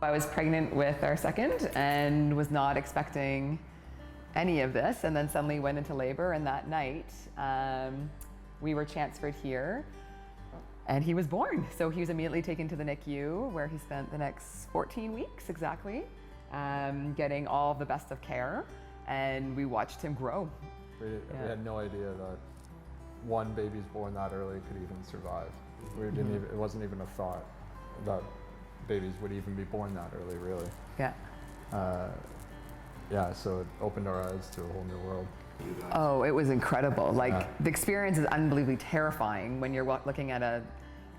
I was pregnant with our second and was not expecting any of this, and then suddenly went into labor, and that night we were transferred here and he was born. So he was immediately taken to the NICU, where he spent the next 14 weeks exactly, getting all the best of care, and we watched him grow. We had no idea that one baby's born that early could even survive. We didn't even, it wasn't even a thought that babies would even be born that early, really. Yeah. Yeah, so it opened our eyes to a whole new world. Oh, it was incredible. Like, the experience is unbelievably terrifying when you're looking at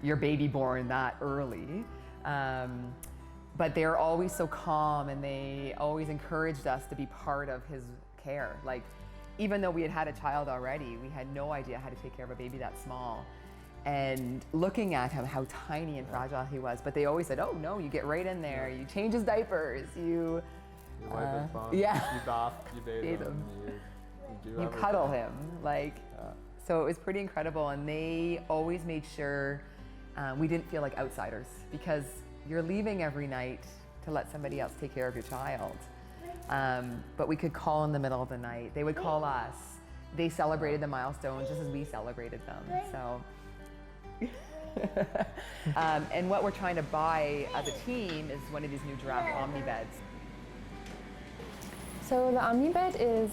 your baby born that early. But they're always so calm, and they always encouraged us to be part of his care. Like, even though we had had a child already, we had no idea how to take care of a baby that small. And looking at him, how tiny and fragile he was, but they always said, oh no, you get right in there, you change his diapers, you wipe his bum, yeah. you bath, you bathe him, you do you everything. cuddle him, like, so it was pretty incredible. And they always made sure we didn't feel like outsiders, because you're leaving every night to let somebody else take care of your child. But we could call in the middle of the night. They would call us. They celebrated the milestones just as we celebrated them. So, and what we're trying to buy as a team is one of these new giraffe Omni beds. So the Omni bed is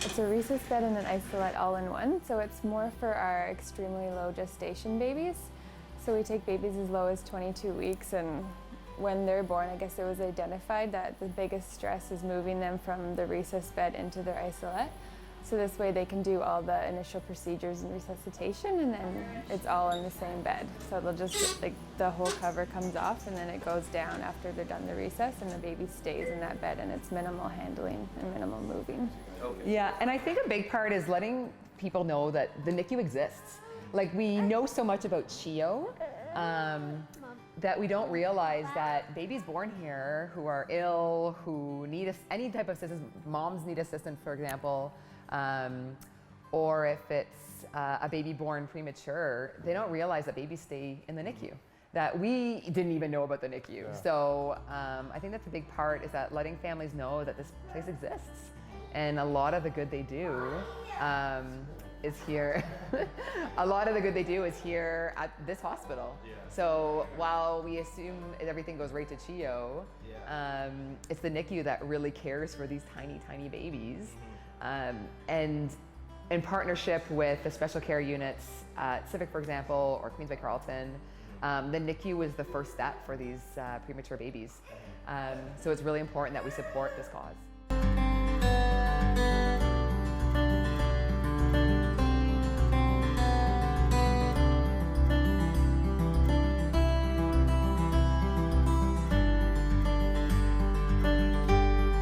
it's a rhesus bed and an isolette all in one. So it's more for our extremely low gestation babies. So we take babies as low as 22 weeks, and when they're born, I guess it was identified that the biggest stress is moving them from the rhesus bed into their isolette. So this way they can do all the initial procedures and resuscitation, and then it's all in the same bed. So they'll just, like, the whole cover comes off and then it goes down after they're done the recess, and the baby stays in that bed, and it's minimal handling and minimal moving. Okay. Yeah, and I think a big part is letting people know that the NICU exists. Like, we know so much about CHIO, that we don't realize that babies born here who are ill, who need any type of assistance, moms need assistance, for example, or if it's a baby born premature, they don't realize that babies stay in the NICU, that we didn't even know about the NICU. Yeah. So I think that's a big part, is that letting families know that this place exists, and a lot of the good they do is here. A lot of the good they do is here at this hospital. Yeah. So while we assume everything goes right to CHIO, it's the NICU that really cares for these tiny, tiny babies. And in partnership with the special care units at Civic, for example, or Queens by Carleton, the NICU was the first step for these premature babies. So it's really important that we support this cause.